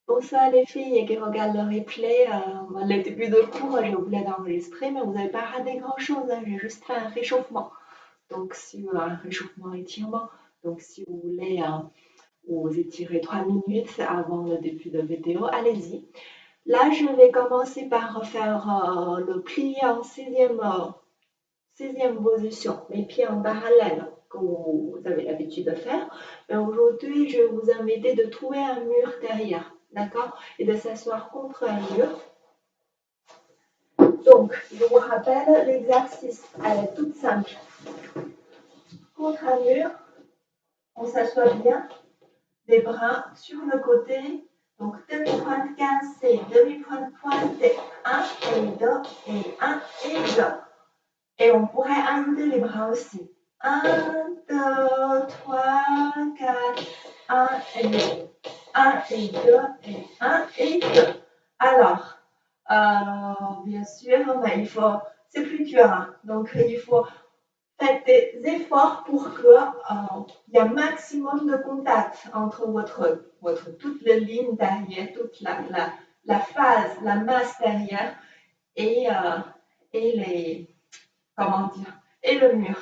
Bonsoir les filles qui regardent le replay. Le début de cours, j'ai oublié d'enregistrer, mais vous n'avez pas raté grand-chose, hein. J'ai juste fait un réchauffement. Donc, si un réchauffement étirement. Donc, si vous voulez vous étirer 3 minutes avant le début de vidéo, allez-y. Là, je vais commencer par faire le pli en sixième position, mes pieds en parallèle, comme vous avez l'habitude de faire. Et aujourd'hui, je vais vous inviter de trouver un mur derrière, d'accord? Et de s'asseoir contre un mur. Donc, je vous rappelle l'exercice, elle est toute simple. Contre un mur, on s'assoit bien, les bras sur le côté. Donc, demi-pointe cassée, demi-pointe pointée, 1 et 2, et 1 et 2. Et on pourrait ajouter les bras aussi. 1, 2, 3, 4, 1 et 2, 1 et 2, et 1 et 2. Alors, bien sûr, mais c'est plus dur, hein. Donc il faut faire des efforts pour qu'il y ait un maximum de contact entre toute la ligne derrière, toute la phase, la masse derrière et, les, comment dire, et le mur.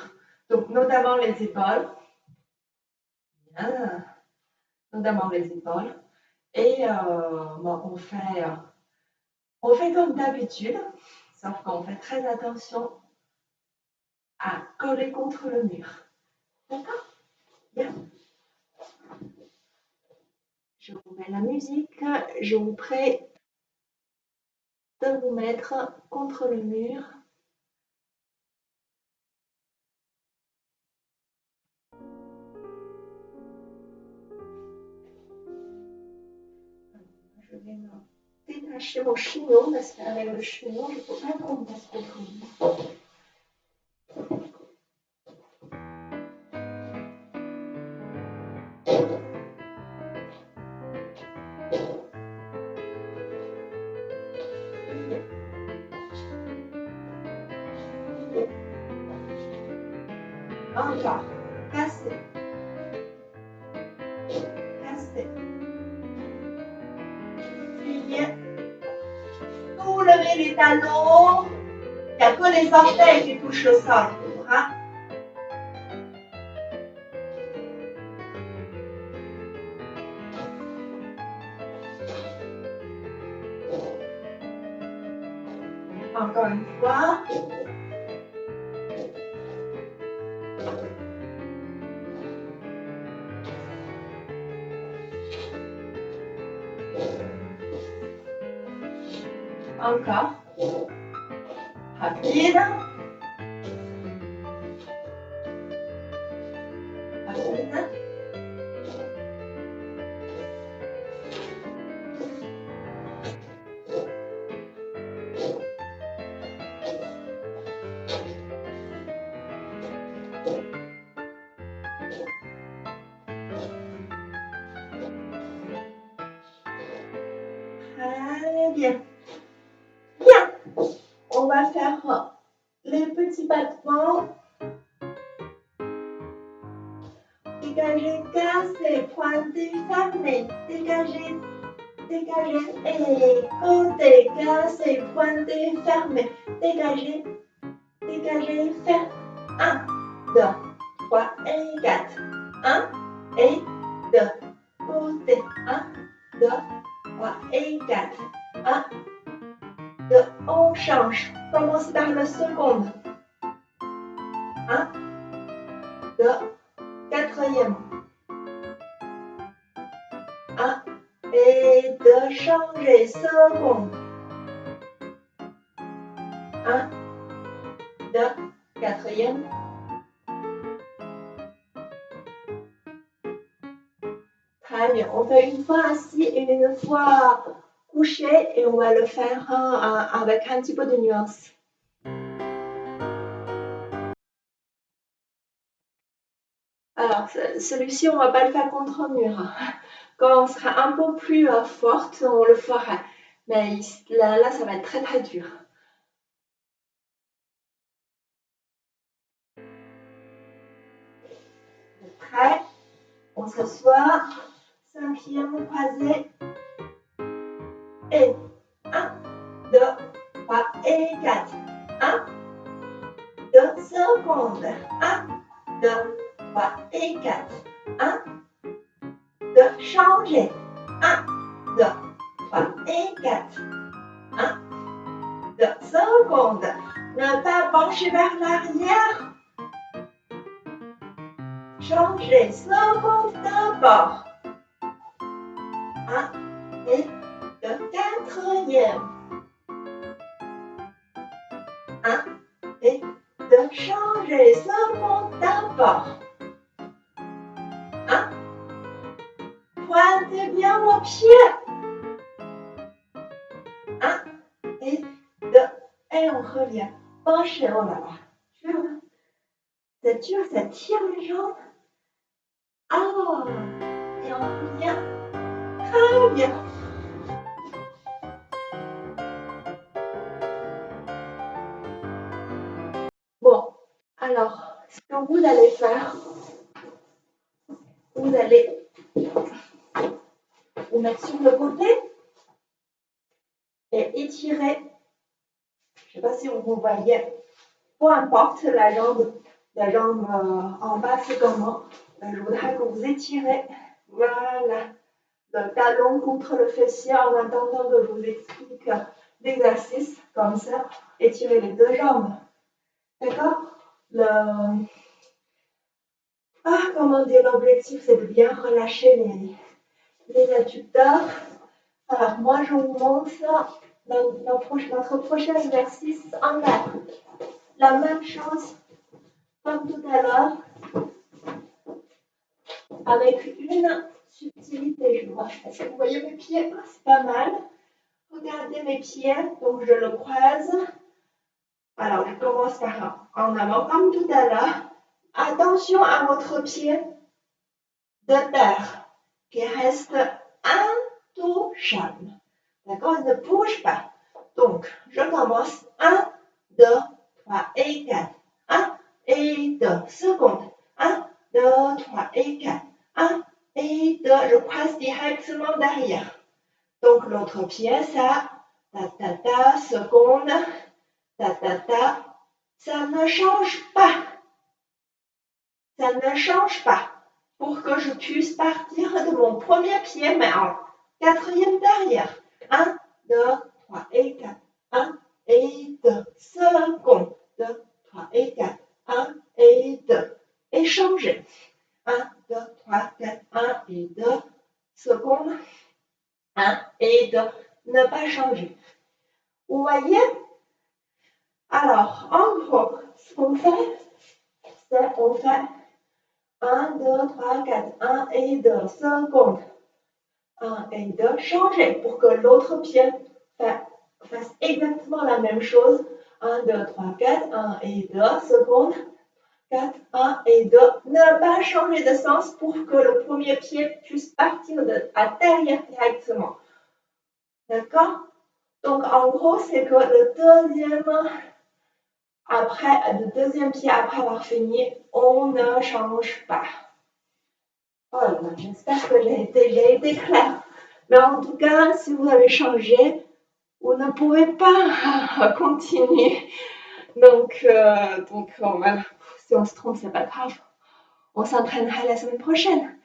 Donc, notamment les épaules. Bien. Notamment les épaules. Et on fait comme d'habitude, sauf qu'on fait très attention à coller contre le mur. D'accord? Bien. Je vous mets la musique. Je vous prie de vous mettre contre le mur. Je vais me détacher mon chignon parce qu'avec le chignon, je ne peux pas trop me mettre contre le mur. Encore. Cassez. Cassez. Pliez. Soulevez les talons. Il n'y a que les orteils qui touchent le sol. Hein? Encore une fois. Encore. Rapide. Rapide. Très bien. Bien. On va faire les petits battements. Dégagez, cassez, pointez, fermez. Dégagez, dégagez et côté, cassez, pointez, fermez. Dégagez, dégagez, fermez. 1, 2, 3 et 4. 1 et 2. Côté. 1, 2, 3 et 4. 1, 2. On change. Commence par la seconde. 1, 2, quatrième. 1 et 2, changer, seconde. 1, 2, quatrième. Très bien. On fait une fois assis et une fois couché et on va le faire avec un petit peu de nuance. Alors, celui-ci, on ne va pas le faire contre un mur. Quand on sera un peu plus forte, on le fera. Mais là, ça va être très très dur. Prêt? On s'assoit. 5e croisé. et 1, 2, 3 et 4. 1, 2 secondes. 1, 2, 3 et 4. 1, 2, changer. 1, 2, 3 et 4. 1, 2 secondes. Ne pas pencher vers l'arrière. Changer seconde d'abord. 1 et 2, quatrième. 1 et 2, changer seconde d'abord. 1, pointez bien vos pieds. 1 et 2, et on revient. Penchez, oh là là. C'est dur, ça tire les jambes. Ah, et on revient. Très bien. Bon, alors, ce que vous allez faire, vous allez vous mettre sur le côté et étirer. Je ne sais pas si vous voyez. Peu importe la jambe en bas, c'est comment. Je voudrais que vous étirez. Voilà. Le talon contre le fessier en attendant que je vous explique l'exercice. Comme ça, étirez les deux jambes. D'accord? Comment dire, l'objectif, c'est de bien relâcher les adducteurs. Alors, moi, je vous montre notre prochain exercice en l'air. La même chose comme tout à l'heure, avec une subtilité. Je vois. Est-ce que vous voyez mes pieds? C'est pas mal. Regardez mes pieds. Donc, je le croise. Alors, je commence par en avant, comme tout à l'heure. Attention à votre pied de terre qui reste intouchable. D'accord? Il ne bouge pas. Donc, je commence. 1, 2, 3 et 4. 1 et 2 secondes. 1, 2, 3 et 4. 1 et 2. Je passe directement derrière. Donc, l'autre pied, ça. Ta, ta, ta, seconde. Ta, ta, ta. Ça ne change pas. Ça ne change pas. Pour que je puisse partir de mon premier pied, mais en quatrième derrière. 1, 2, 3 et 4. 1 et 2. Seconde. 2, 3 et 4. 1 et 2. Et changer. 1, 2, 3, 4. 1 et 2. Seconde. 1 et 2. Ne pas changer. Vous voyez? Alors, en gros, ce qu'on fait, c'est on fait 1, 2, 3, 4, 1 et 2, seconde. 1 et 2, changer pour que l'autre pied fasse exactement la même chose. 1, 2, 3, 4, 1 et 2, seconde. 4, 1 et 2. Ne pas changer de sens pour que le premier pied puisse partir à derrière directement. D'accord? Donc, en gros, c'est que le deuxième pied après avoir fini, on ne change pas. Oh là là, j'espère que j'ai été claire. Mais en tout cas, si vous avez changé, vous ne pouvez pas continuer. Donc voilà. Si on se trompe, c'est pas grave. On s'entraînera la semaine prochaine.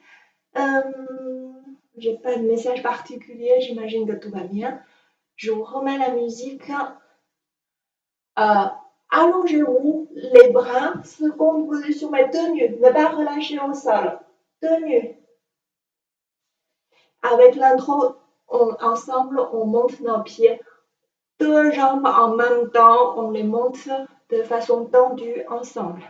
J'ai pas de message particulier, j'imagine que tout va bien. Je vous remets la musique. Allongez-vous les bras, seconde position, mais tenue, ne pas relâcher au sol. Tenue. Avec l'intro, ensemble, on monte nos pieds. Deux jambes en même temps, on les monte de façon tendue ensemble.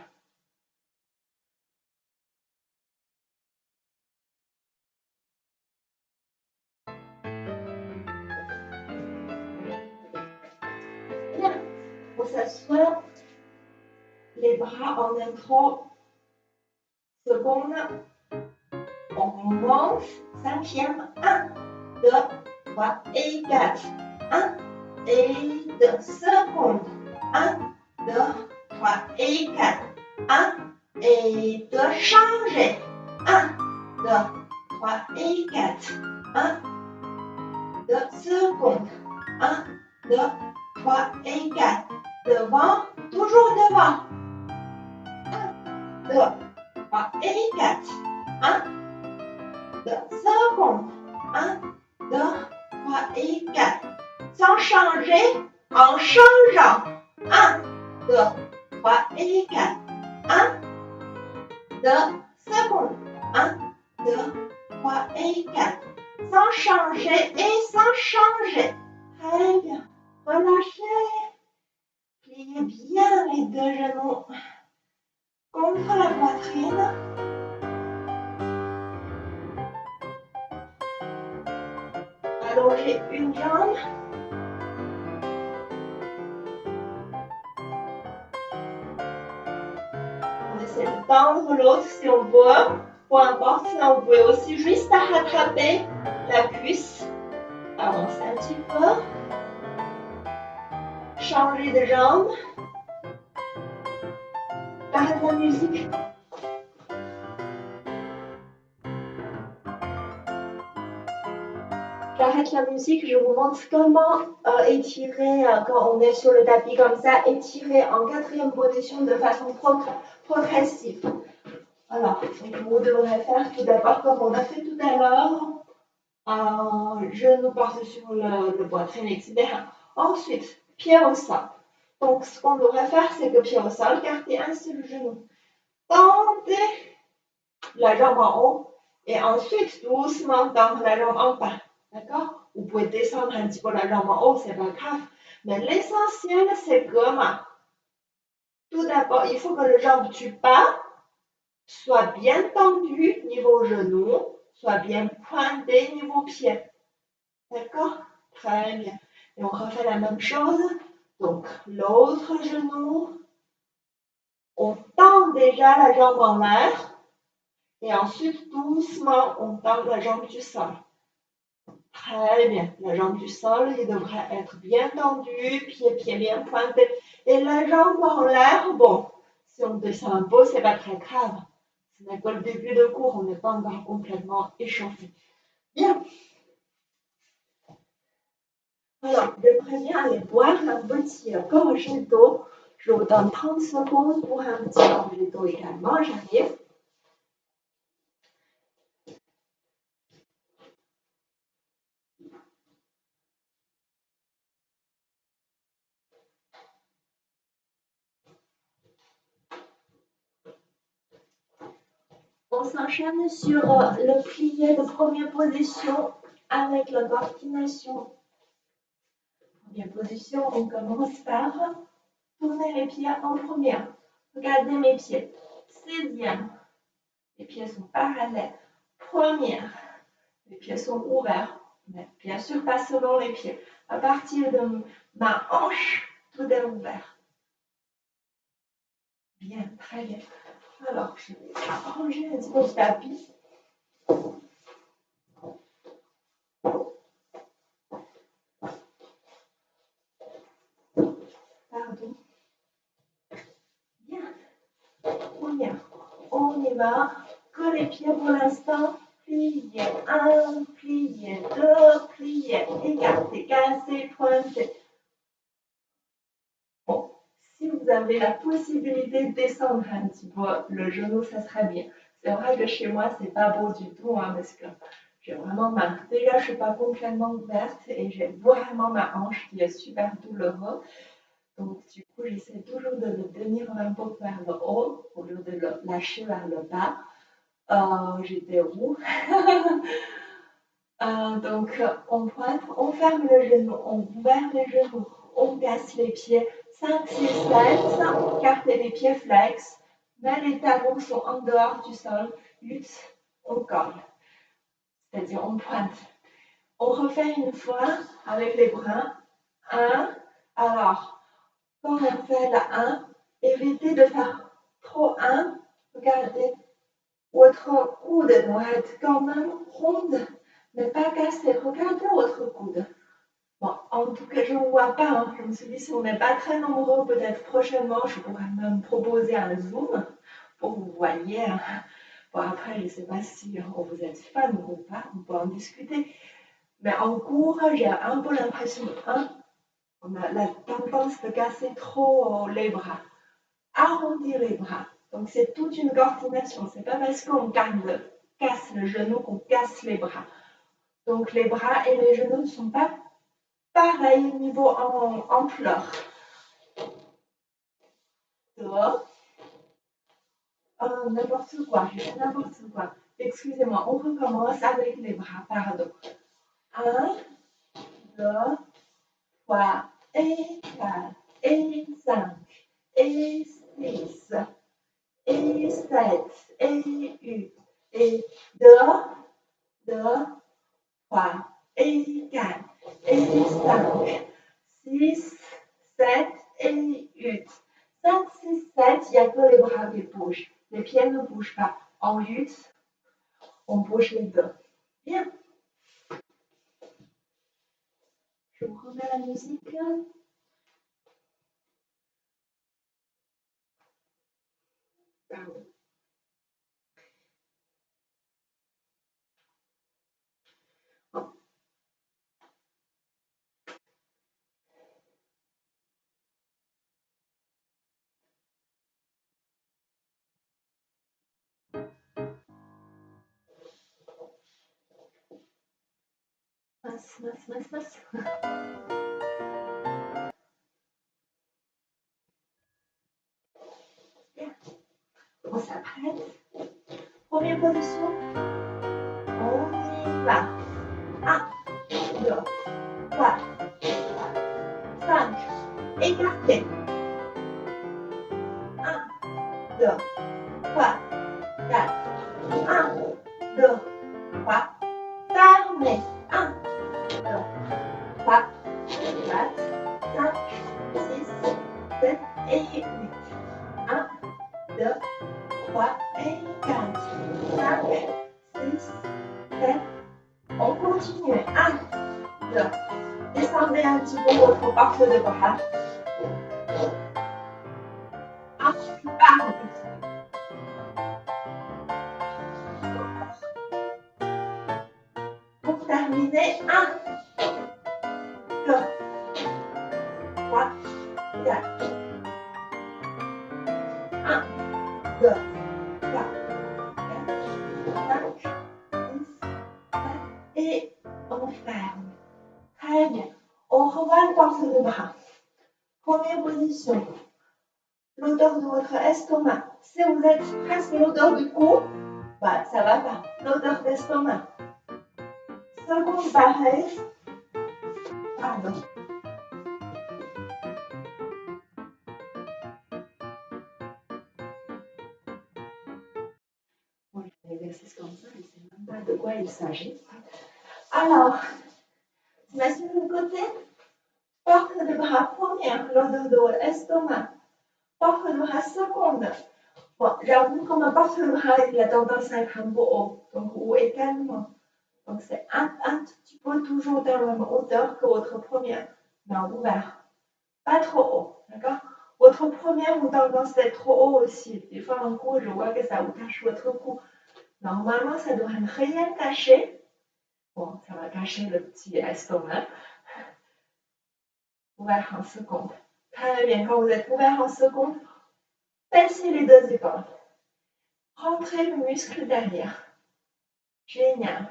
Bien, on s'assoit, les bras en intro, seconde, on monte, cinquième, 1, 2, 3 et 4, 1 et 2, seconde, 1, 2, 3 et 4, 1 et 2, changer, 1, 2, 3 et 4, 1, 2, secondes. 1, 2, 3 et 4. Devant, toujours devant. 1, 2, 3 et 4. 1, 2 secondes. 1, 2, 3 et 4. Sans changer, en changeant. 1, 2, 3 et 4. 1, 2 secondes. 1, 2, 3 et 4. Sans changer et sans changer. Très bien. Relâchez. Pliez bien les deux genoux contre la poitrine. Allongez une jambe. On essaie de tendre l'autre si on peut. Peu importe, sinon vous pouvez aussi juste rattraper la cuisse. Avancez un petit peu. Changer de jambe. J'arrête la musique. J'arrête la musique, je vous montre comment étirer quand on est sur le tapis comme ça, étirer en 4e position de façon progressive. Alors, vous devrez faire tout d'abord comme on a fait tout à l'heure, genou porte sur le poitrine, etc. Ensuite, pied au sol. Donc, ce qu'on devrait faire, c'est que pied au sol, gardez un seul genou. Tendez la jambe en haut et ensuite, doucement, tendre la jambe en bas. D'accord? Vous pouvez descendre un petit peu la jambe en haut, c'est pas grave. Mais l'essentiel, c'est que, tout d'abord, il faut que la jambe du bas soit bien tendue niveau genou, soit bien pointée niveau pied. D'accord? Très bien. Et on refait la même chose. Donc, l'autre genou. On tend déjà la jambe en l'air. Et ensuite, doucement, on tend la jambe du sol. Très bien. La jambe du sol, il devrait être bien tendu, pied bien pointé. Et la jambe en l'air, bon, si on descend un peu, c'est pas très grave. Ce n'est que le début de cours, on n'est pas encore complètement échauffé. Bien. Alors, j'aimerais bien aller boire un petit gorgée d'eau. Je vous donne 30 secondes pour un petit gorgée d'eau également. J'arrive. On s'enchaîne sur le plié de première position avec la coordination. Première position, on commence par tourner les pieds en première. Regardez mes pieds. 6e. Les pieds sont parallèles. Première. Les pieds sont ouverts. Mais bien sûr, pas selon les pieds. À partir de ma hanche, tout est ouvert. Bien, très bien. Alors, je vais arranger un petit peu le tapis. Pardon. Bien. Première. On y va. Que les pieds pour l'instant. Plier 1, plier 2, plier, écarter, casser, pointer. Bon, si vous avez la possibilité de descendre un petit peu le genou, ça serait bien. C'est vrai que chez moi, c'est pas beau du tout, parce que j'ai vraiment déjà, je suis pas complètement ouverte et j'ai vraiment ma hanche qui est super douloureuse. Donc, du coup, j'essaie toujours de le tenir un peu vers le haut au lieu de le lâcher vers le bas. J'étais où? Donc, on pointe, on ferme le genou, on ouvre les genoux, on casse les pieds. 5, 6, 7, gardez les pieds flex, mais les talons sont en dehors du sol. 8, on colle, c'est-à-dire on pointe. On refait une fois avec les bras. 1, alors, quand on fait la 1, évitez de faire trop 1, regardez, votre coude doit être quand même ronde, mais pas cassé. Regardez votre coude. Bon, en tout cas, je ne vois pas. Je me suis dit, si on n'est pas très nombreux, peut-être prochainement, je pourrais même proposer un Zoom pour que vous voyez. Bon, après, je ne sais pas si vous êtes fan ou pas, on peut en discuter. Mais en cours, j'ai un peu l'impression, on a la tendance de casser trop les bras, arrondir les bras. Donc c'est toute une coordination. C'est pas parce qu'on casse le genou qu'on casse les bras. Donc les bras et les genoux ne sont pas pareils niveau ampleur. N'importe quoi, n'importe quoi. Excusez-moi, on recommence avec les bras, pardon. 1, 2, 3, et 4, et 5, et 6, et 7, et 8, et 2, 3, et 4, et 5, 6, 7, et 8. 5, 6, 7, il n'y a que les bras qui bougent. Les pieds ne bougent pas. En 8, on bouge les deux. Bien. Je vous remets la musique. Pardon. Mince. Bien. On s'apprête. Première position. On y va. 1, 2, 3, 4, 5. Écartez. 1, 2, 3, 4. 1, 2, 3. Fermez. 1, 2, 3, 4, 5, 6, 7 et 8. 1, 2, 3 et 4, 5, 6, 7. On continue. 1, 2. Descendez un petit peu votre porte de bras. Un petit pas. Pour terminer, 1, 2, 3, 4. 1, 2, 3, 4, 5, 6, 7 et on ferme. Très bien. On revoit le torse de bras. Première position. L'odeur de votre estomac. Si vous êtes presque l'odeur du cou, bah, ça va pas. L'odeur d'estomac. Seconde pareil. Pardon. Bon, un exercice comme ça, je ne sais même pas de quoi il s'agit. Alors, mais sur le côté, porte de bras première, l'odeur de votre estomac. Porte de bras seconde. Bon, j'avoue que ma porte de bras, il a tendance à être un peu haut, donc haut également. Donc c'est un petit peu toujours dans la même hauteur que votre première, mais ouvert. Pas trop haut, d'accord? Votre première vous tendance à être trop haut aussi. Des fois en cours, je vois que ça vous cache votre cou. Normalement, ça devrait rien cacher. Bon, ça va cacher le petit estomac. Ouvert en seconde. Très bien, quand vous êtes ouvert en seconde, baissez les deux épaules. Rentrez le muscle derrière. Génial.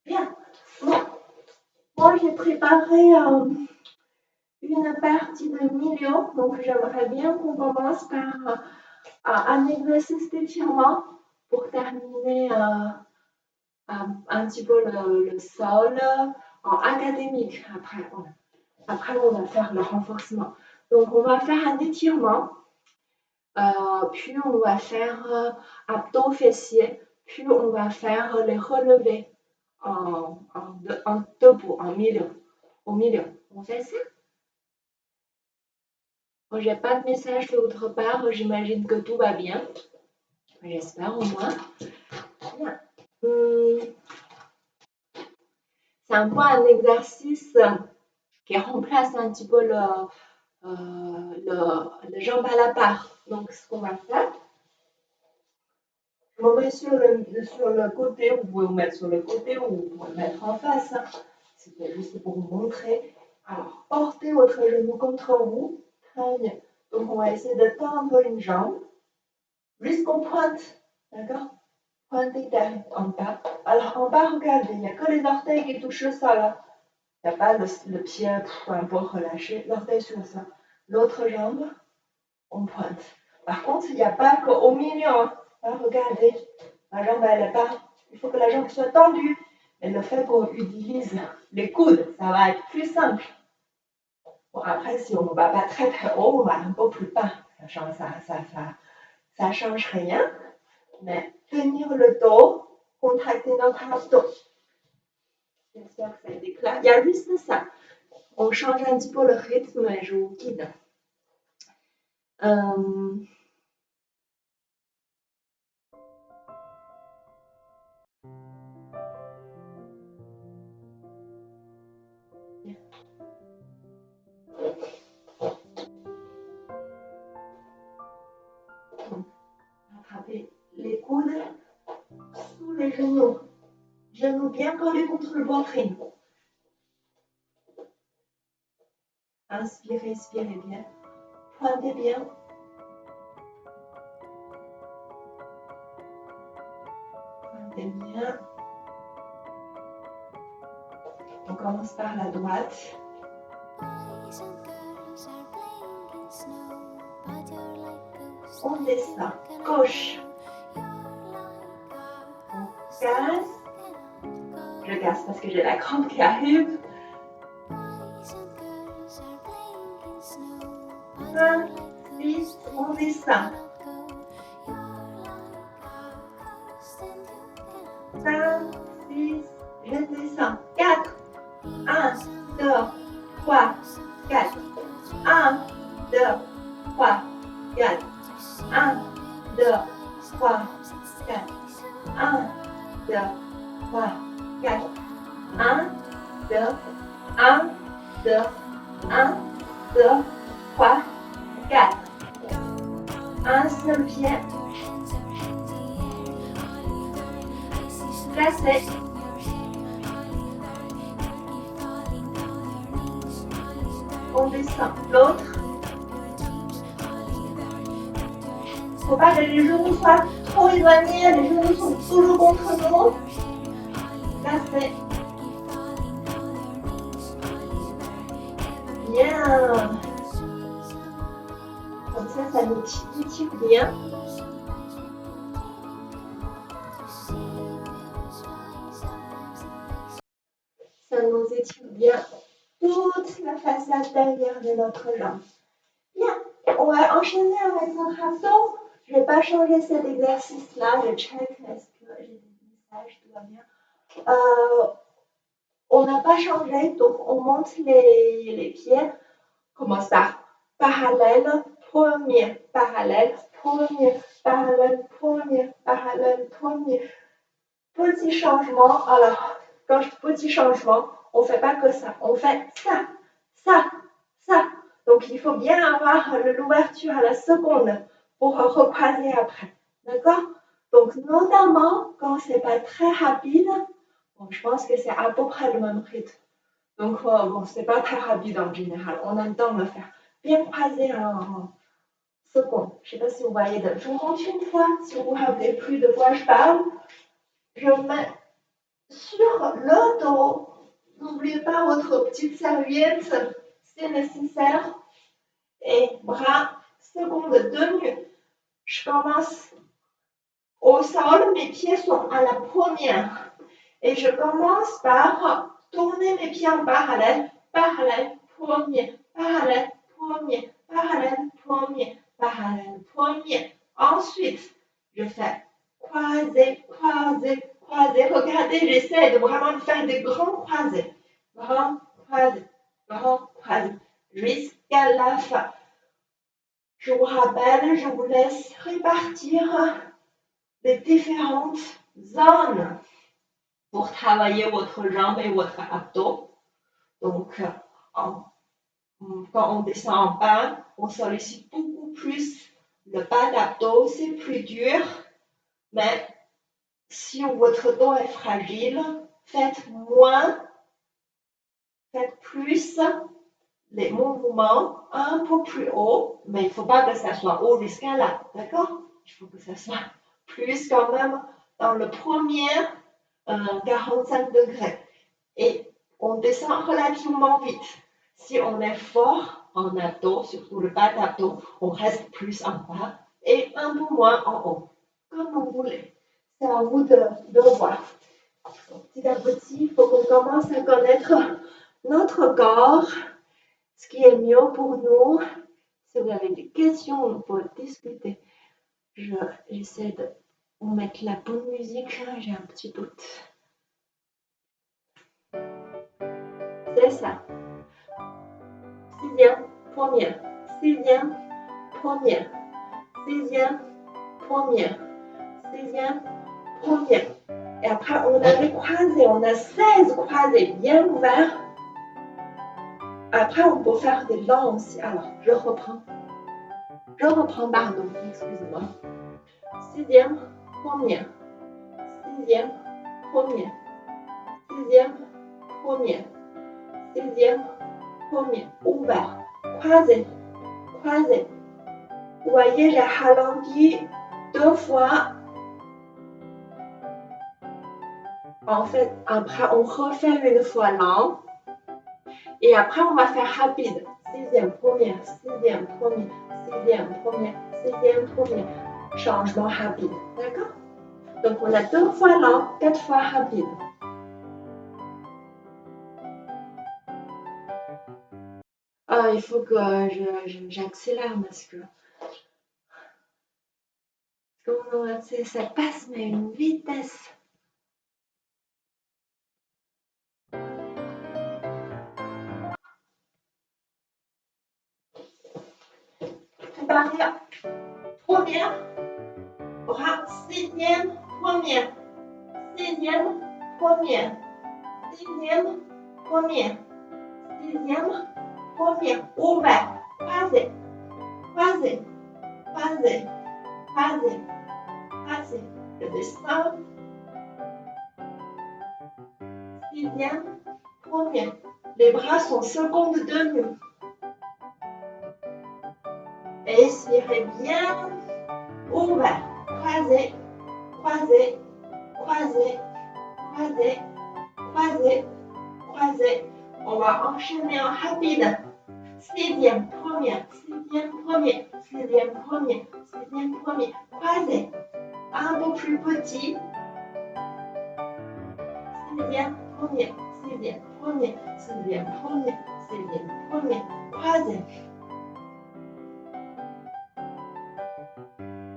Bien. Bon. Moi, j'ai préparé une partie de milieu. Donc, j'aimerais bien qu'on commence par un exercice d'étirement pour terminer un petit peu le sol en académique. Après, on va faire le renforcement. Donc, on va faire un étirement, puis on va faire abdos fessiers, puis on va faire les relevés en debout, au milieu. On fait ça? Bon, j'ai pas de message de votre part, j'imagine que tout va bien. J'espère au moins. Bien. C'est un peu un exercice qui remplace un petit peu le jambe à la part. Donc, ce qu'on va faire, je me mets sur le côté, vous pouvez vous mettre sur le côté ou vous pouvez le mettre en face. c'était juste pour vous montrer. Alors, portez votre genou contre vous. Très bien. Donc, on va essayer de tendre une jambe jusqu'aux pointes. D'accord? Pointez en bas. Alors, en bas, regardez, il n'y a que les orteils qui touchent le sol. Il n'y a pas le pied, peu importe, relâché. L'orteil sur le sol. L'autre jambe, on pointe. Par contre, il n'y a pas qu'au milieu. Hein. Là, regardez, la jambe, elle est pas. Il faut que la jambe soit tendue. Et le fait qu'on utilise les coudes, ça va être plus simple. Bon, après, si on ne va pas très très haut, on va un peu plus bas. Ça change rien. Mais tenir le dos, contracter notre abdos. J'espère que ça a été clair. Il y a juste ça. On change un petit peu le rythme et je vous guide. Attrapez les coudes sous les genoux. Genoux bien collés contre le poitrine. Inspirez, expirez bien. Pointez bien. Pointez bien. On commence par la droite. On descend. Gauche. On casse. Je casse parce que j'ai la crampe qui arrive. 5, 6, on descend. 5, 6, je descends. 4, 1, 2, 3, 4. 1, 2, 3, 4. 1, 2, 3, 4. 1, 2, 3, 4. 1, 2, 1, 2, 1, 2, 3, 4. Un seul pied. Placé. On descend. L'autre. Faut pas que les genoux soient trop éloignés, les genoux sont toujours contre nous. Placé. Bien. Comme ça nous tire bien. Ça nous étire bien toute la façade derrière de notre jambe. Bien, on va enchaîner avec notre abdos. Je ne vais pas changer cet exercice-là. Je check est-ce que j'ai des messages, tout va bien. On n'a pas changé, donc on monte les pieds. Commence par parallèle, premier, parallèle, premier, parallèle, premier, parallèle, premier. Petit changement. Alors, quand je dis petit changement, on ne fait pas que ça. On fait ça, ça, ça. Donc, il faut bien avoir l'ouverture à la seconde pour recroiser après. D'accord? Donc, notamment, quand ce n'est pas très rapide, bon, je pense que c'est à peu près le même rythme. Donc, bon, ce n'est pas très rapide en général. On entend le faire. Bien croiser en seconde. Je ne sais pas si vous voyez. Je vous montre une fois, si vous ne rappelez plus de quoi je parle. Je mets sur le dos. N'oubliez pas votre petite serviette, c'est nécessaire. Et bras, seconde tenue. Je commence au sol, mes pieds sont à la première. Et je commence par tourner mes pieds en parallèle, parallèle, premier, parallèle, premier, parallèle, premier, parallèle, premier. Ensuite, je fais croiser, croiser, croiser. Regardez, j'essaie de vraiment faire des grands croisés. Grand croisé, grand croisé, jusqu'à la fin. Je vous rappelle, je vous laisse répartir les différentes zones pour travailler votre jambe et votre abdos. Donc, quand on descend en bas, on sollicite beaucoup plus le bas d'abdos, c'est plus dur. Mais si votre dos est fragile, faites moins faites plus les mouvements un peu plus haut, mais il ne faut pas que ça soit haut jusqu'à là, d'accord? Il faut que ça soit plus quand même dans le premier 45 degrés. Et on descend relativement vite. Si on est fort en abdos, surtout le bas d'abdos, on reste plus en bas et un peu moins en haut, comme vous voulez. C'est à vous de voir. Petit à petit, il faut qu'on commence à connaître notre corps, ce qui est mieux pour nous. Si vous avez des questions, on peut discuter. J'essaie de vous mettre la bonne musique, j'ai un petit doute. C'est ça. Sixième, première. Sixième, première. Sixième, première. Sixième, première. Et après, on a les croisés. On a 16 croisés bien ouverts. Après, on peut faire des longs aussi. Alors, je reprends. Pardon, excusez-moi. Sixième, première. Sixième, première. Sixième, première. Sixième, première. Ouvert. Croisé. Croisé. Vous voyez, j'ai ralenti 2 fois. En fait, après, on refait une fois lent. Et après, on va faire rapide. Sixième, première, sixième, première, sixième, première, sixième, première. Changement rapide. D'accord? Donc, on a 2 fois lent, 4 fois rapide. Ah, il faut que j'accélère parce que ça passe, mais à une vitesse. Préparez. Première, bras, sixième, première, sixième, première, sixième, première, sixième, première, ouvert, croisé, croisé, croisé, croisé, croisé, je descends, sixième, première, les bras sont seconde demi, expirez bien, ouvert, croisé, croisé, croisé, croisé, croisé, croisé. On va enchaîner en rapide. Sixième, première, sixième, première, sixième, première, sixième, première. Croisé. Un peu plus petit. Sixième, première, sixième, première, sixième, première, sixième, première. Croisé.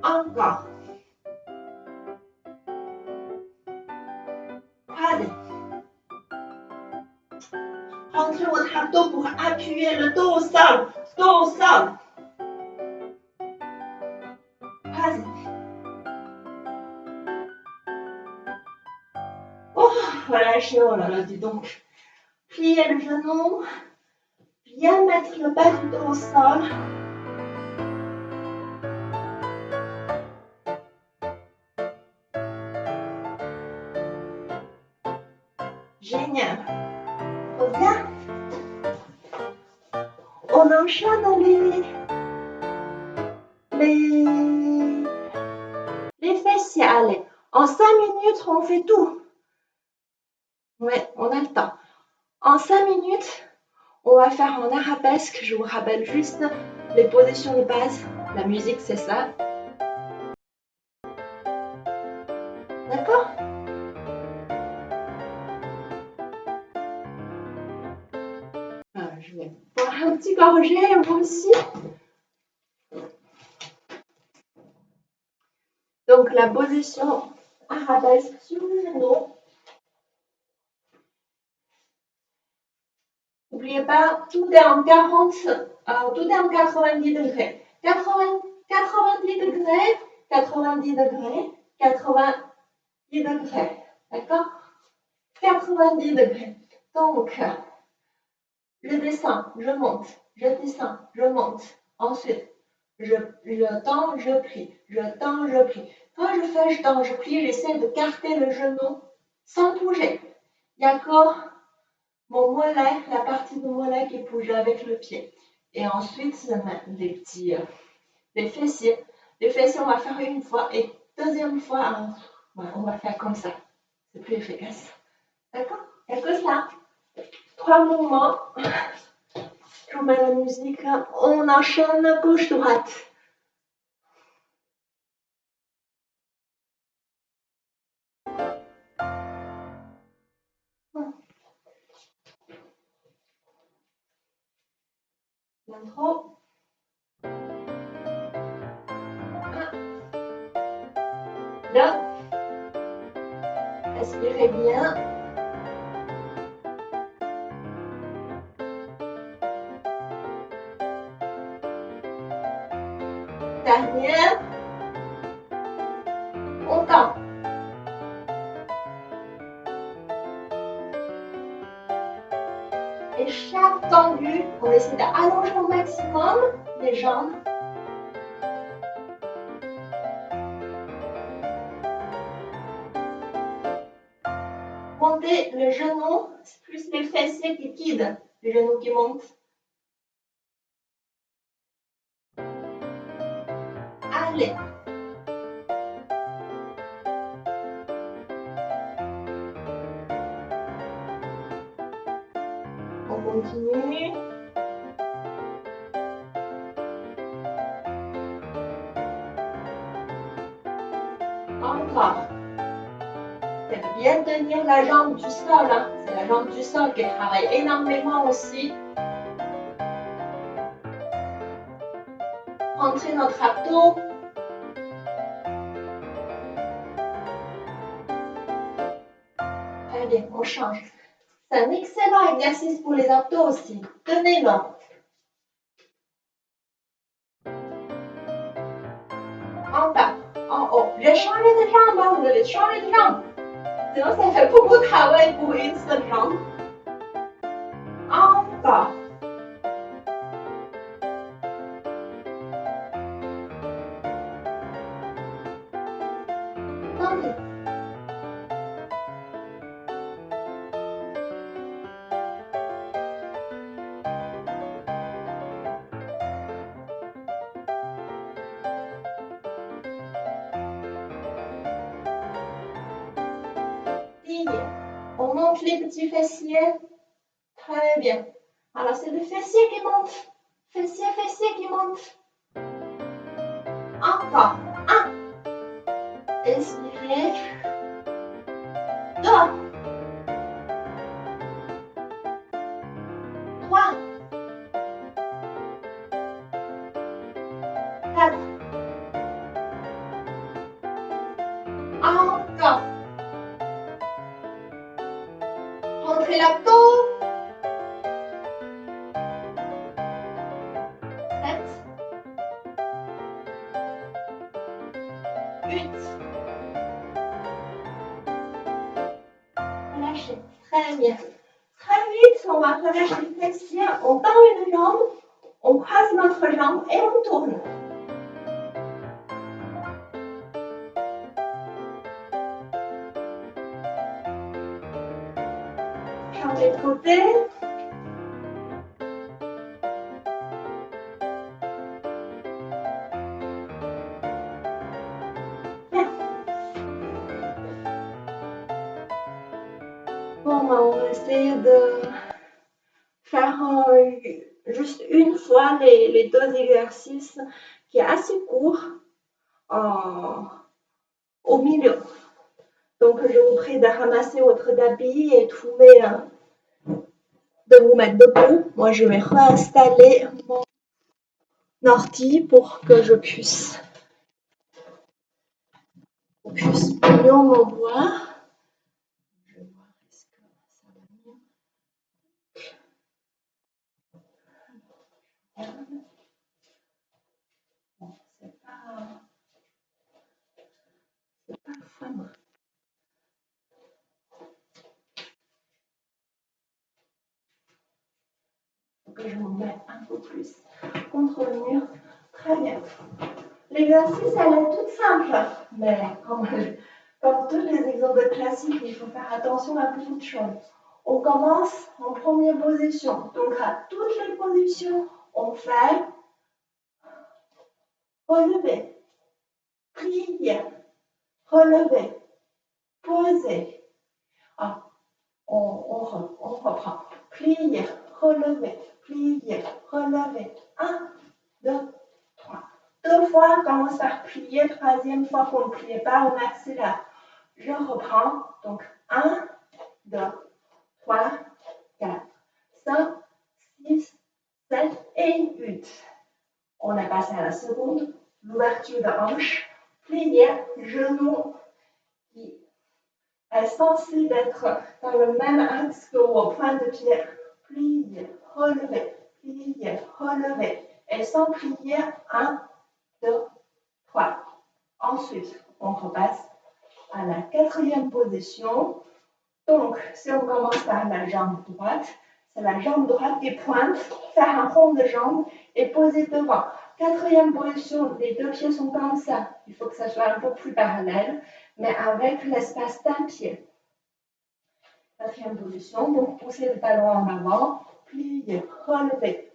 Encore. Croisé. Rentrez votre abdos pour appuyer le dos au sol. Dos au sol. Croisé. Oh, relâchez, oh là là, dis donc. Pliez le genou. Bien mettre le bas du dos au sol. Génial. Reviens. On enchaîne les fessiers. Allez, en 5 minutes, on fait tout. Ouais, on a le temps. En 5 minutes, on va faire en arabesque. Je vous rappelle juste les positions de base. La musique, c'est ça. D'accord? Je vais boire un petit gorgé, vous aussi. Donc, la position arabesque sur le genou. N'oubliez pas, tout est en 90 degrés. 90 degrés, 90 degrés, 90 degrés. D'accord? 90 degrés. Donc, je descends, je monte, je descends, je monte. Ensuite, je tends, je plie, je tends, je plie. Quand je fais je tends, je plie, j'essaie de carter le genou sans bouger. Il n'y a que mon mollet, la partie du mollet qui bouge avec le pied. Et ensuite, je mets des fessiers. Les fessiers, on va faire une fois et deuxième fois, on va faire comme ça. C'est plus efficace. D'accord? Il n'y a que cela. 3 mouvements. Je vous mets la musique. On enchaîne gauche-droite. L'intro. 1, 2. Respirez bien. Dernière. On tend. Et chaque tendu, on essaie d'allonger au maximum les jambes. Montez le genou, c'est plus les fessiers qui guident, le genou qui monte. Allez. On continue. Encore. C'est de bien tenir la jambe du sol. Hein. C'est la jambe du sol qui travaille énormément aussi. Rentrez notre abdos. Très bien, on change. C'est un excellent exercice pour les abdos aussi. Tenez-le. En bas, en haut. J'ai changé de jambe, hein. Vous devez changer de jambe. Sinon, ça fait beaucoup de travail pour une seule jambe. Encore. Tendez. On monte les petits fessiers. Très bien. Alors, c'est le fessier qui monte. Fessier, fessier qui monte. Encore. 1. Expirez. 2. 3. 4. Encore. Rentrez l'abdos. 7. 8. Relâchez. Très bien. Très vite, on va relâcher le fessier. On tend une jambe. On croise notre jambe et on tourne. Changez de côté. Bon, on va essayer de faire juste une fois les 2 exercices qui est assez court au milieu. Donc, je vous prie de ramasser votre tapis et de vous mettre debout. Moi, je vais réinstaller mon ordi pour que je puisse mieux me voir. Je vais voir est-ce que ça va mieux. Bon, c'est pas fameux. Faut que je me mette un peu plus contre le mur. Très bien. L'exercice, elle est toute simple, mais comme tous les exemples classiques, il faut faire attention à beaucoup de choses. On commence en première position. Donc, à toutes les positions, on fait relever, plier, relever, poser. Ah, on reprend. Plier, relever, plier, relever. 1, 2, 3. 2 fois, on commence par plier. Troisième fois qu'on ne plie pas, on accélère. Je reprends. Donc, 1, 2, 3, 4, 5, 6, 7 et 8. On est passé à la seconde. L'ouverture de hanche. Plier, genou qui est censé être dans le même axe qu'au point de pied. Plier, relever, plier, relever. Et sans plier, 1, 2, 3. Ensuite, on repasse à la quatrième position. Donc, si on commence par la jambe droite, c'est la jambe droite qui pointe, faire un rond de jambe et poser devant. Quatrième position, les deux pieds sont comme ça. Il faut que ça soit un peu plus parallèle, mais avec l'espace d'un pied. Quatrième position, donc pousser le talon en avant, plier, relever,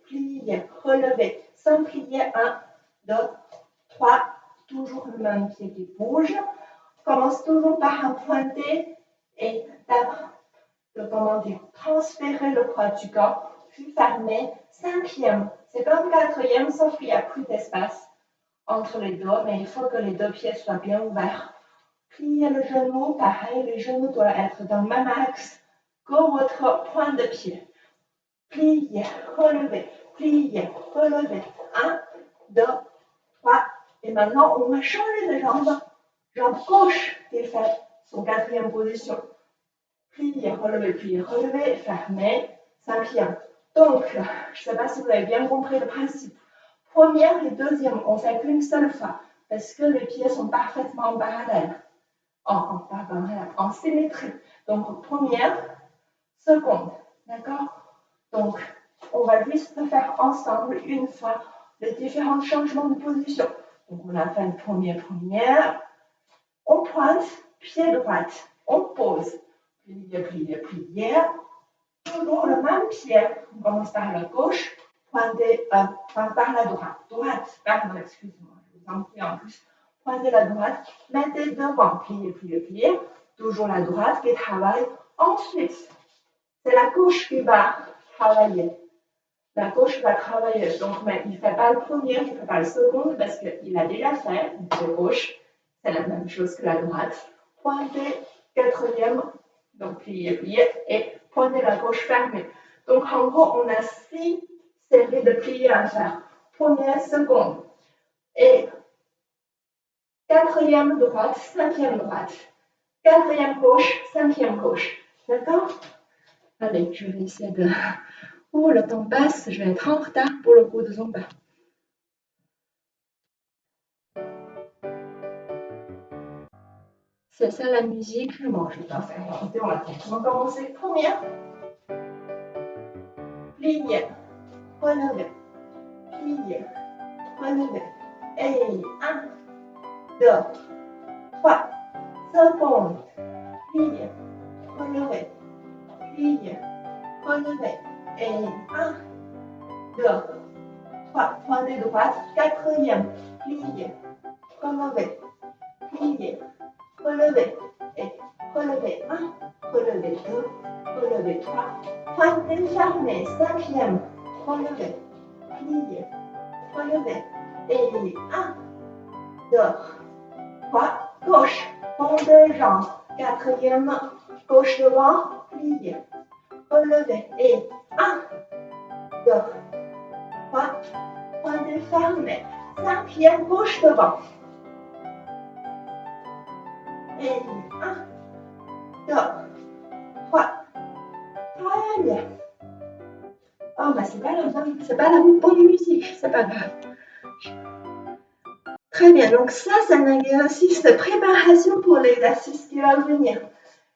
sans plier, 1, 2, 3, toujours le même pied qui bouge. Commence toujours par un pointé et transférer le poids du corps, puis fermer. Cinquième, c'est comme quatrième, sauf qu'il n'y a plus d'espace entre les deux, mais il faut que les deux pieds soient bien ouverts. Pliez le genou, pareil, le genou doit être dans le même axe que votre point de pied. Pliez, relevez, 1, 2, 3. Et maintenant, on va changer de jambe. Jambe gauche qui fait son quatrième position. Plier, relever, fermer. Cinquième. Donc, je ne sais pas si vous avez bien compris le principe. Première et deuxième, on ne fait qu'une seule fois parce que les pieds sont parfaitement en parallèle. En symétrie. Donc, première, seconde. D'accord? Donc, on va juste faire ensemble une fois les différents changements de position. Donc, on a fait le première. On pointe, pied droite. On pose. Plier. Toujours le même pied. On commence par la gauche. Pointer par la droite. Excusez-moi, je vous en prie en plus. Pointez la droite. Mettez devant. Plier. Toujours la droite qui travaille. Ensuite, c'est la gauche qui va travailler. La gauche va travailler. Donc, mais il ne fait pas le premier, il ne fait pas le second parce qu'il a déjà fait. La gauche, c'est la même chose que la droite. Pointez, quatrième. Donc, plier et pointez la gauche fermée. Donc, en gros, on a 6 séries de pliés à faire. Première, seconde. Et quatrième droite, cinquième droite. Quatrième gauche, cinquième gauche. D'accord? Allez, je vais essayer de... Oh, le temps passe, je vais être en retard pour le cours de Zumba. C'est ça la musique. Bon, je vais pas faire monter, on va commencer. Première. Plier, relever, plier, relever. Et 1, 2, 3. Seconde. Plier, relever, et 1, 2, 3. Pointez droite. Quatrième. Plier, relever, et relever 1, relever 2, relever 3. Pointez fermé. Cinquième. Relever, et 1, 2, 3. Gauche. Pont de jambes. Quatrième. Gauche devant. Plier. Relever. Et 1, 2, 3. Pointez fermé. Cinquième. Gauche devant. Et 1, 2, 3. Très bien. Oh, bah c'est pas la bonne musique, c'est pas grave. Très bien, donc ça, c'est un exercice de préparation pour l'exercice qui va venir.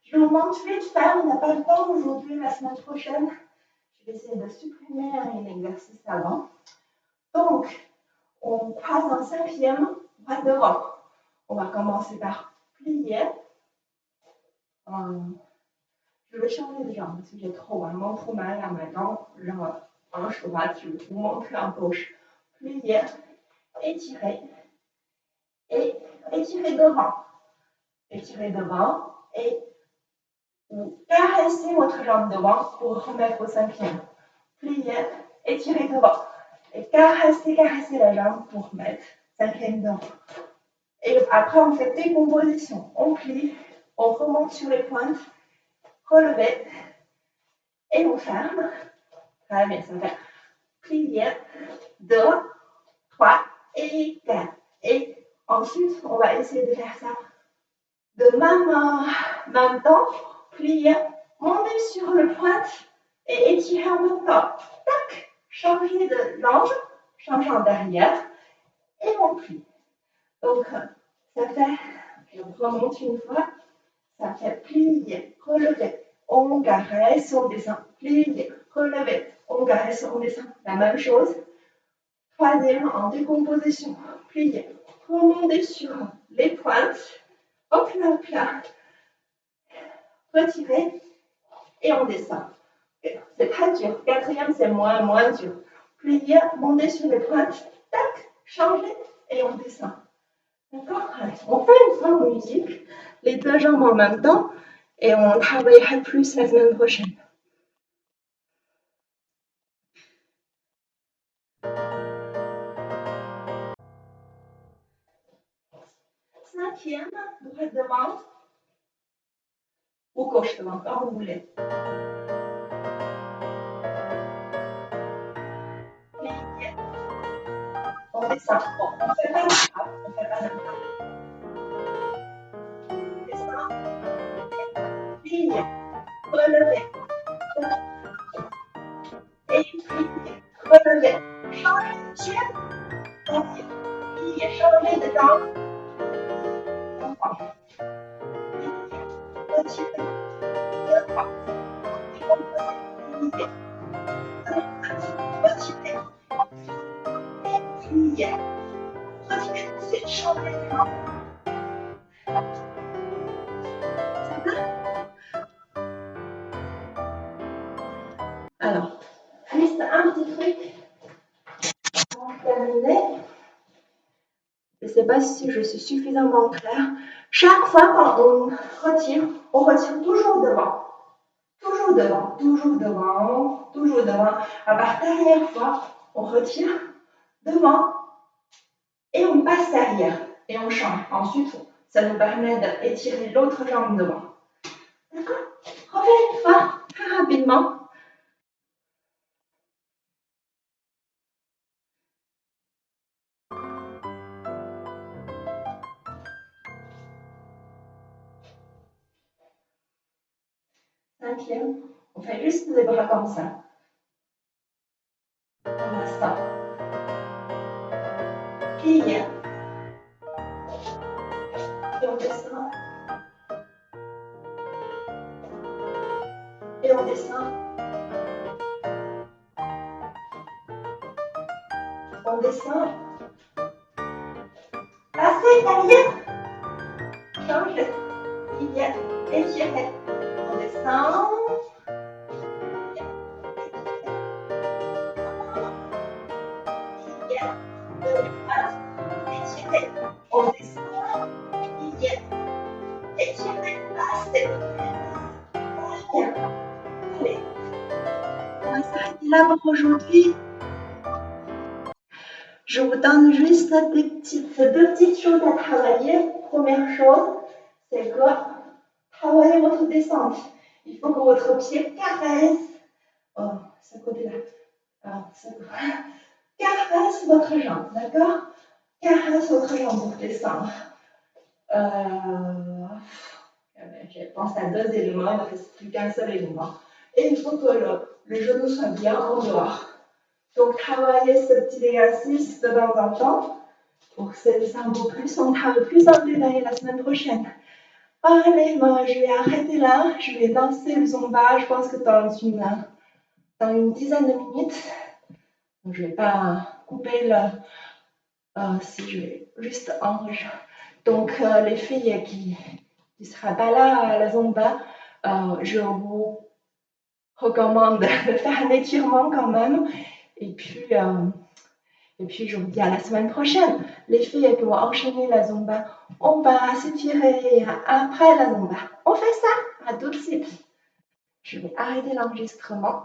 Je vous montre vite faire, on n'a pas le temps aujourd'hui, la semaine prochaine. Je vais essayer de supprimer un exercice avant. Donc, on passe en cinquième, bras devant. On va commencer par plier. Je veux changer de jambe parce que j'ai vraiment trop mal à ma jambe. Hanche droite, je vous montre en gauche. Plier, étirer et étirer devant. Étirer devant et vous caressez votre jambe devant pour remettre au cinquième. Plier, étirer devant. Et caressez la jambe pour mettre cinquième devant. Et après, on fait décomposition. On plie, on remonte sur les pointes, relever et on ferme. Très bien, ça fait plier, 2, 3 et 4. Et ensuite, on va essayer de faire ça de même temps, plier, monter sur le pointe et étirer en même temps. Tac, changer de jambe, changeant derrière et on plie. Donc, ça fait, je remonte une fois, ça fait plier, relever, on caresse, on descend, plier, relever, on caresse, on descend. La même chose. Troisième, en décomposition, plier, remonter sur les pointes, hop là, hop là, retirer et on descend. C'est très dur. Quatrième, c'est moins dur. Plier, monter sur les pointes, tac, changer et on descend. D'accord? On fait une fois en musique, les deux jambes en même temps, et on travaillera plus la semaine prochaine. Cinquième, droite devant, ou gauche devant, comme vous voulez. Plier. On descend. Bon, on ne fait pas d'impact. On fait pas d'impact. Descend. Plier. Relever. Et plier. Relever. Changer de chaîne. Plier. Changer de jambe. Plier. Retirer. Deux fois. Décomposer. Plier. Retirer. Et plier. Retirer. C'est changer de jambe. Alors, juste un petit truc pour terminer. Je ne sais pas si je suis suffisamment claire. Chaque fois qu'on on retire toujours devant. Toujours devant, toujours devant, toujours devant. À la dernière fois, on retire devant et on passe derrière et on change. Ensuite, ça nous permet d'étirer l'autre jambe devant. D'accord? Refais une fois, très rapidement. Cinquième, on fait juste les bras comme ça. Pour l'instant. Plier. Et on descend. Et on descend. On descend. Passez derrière. Changez. Plier. Étirer. On descend. Étirer. On descend. Plier. Étirer. Passez. Bien. Allez. On va s'arrêter là pour aujourd'hui. Je vous donne juste deux petites choses à travailler. Première chose, c'est que travaillez votre descente. Il faut que votre pied caresse, ce côté-là, caresse votre jambe, d'accord? Caresse votre jambe pour descendre. J'ai pensé à deux éléments, il ne reste plus qu'un seul élément. Et il faut que le genou soit bien en dehors. Donc, travaillez ce petit exercice de temps en temps pour se laisser un peu plus. On travaille plus en détail la semaine prochaine. Allez, moi, je vais arrêter là. Je vais lancer le Zumba. Je pense que dans une dizaine de minutes. Donc, je ne vais pas couper si je vais juste enregistrer. Donc, les filles qui ne seront pas là à la Zumba, Je vous recommande de faire un étirement quand même. Et puis je vous dis à la semaine prochaine. Les filles, pour enchaîner la Zumba, on va s'étirer après la Zumba. On fait ça. À tout de suite. Je vais arrêter l'enregistrement.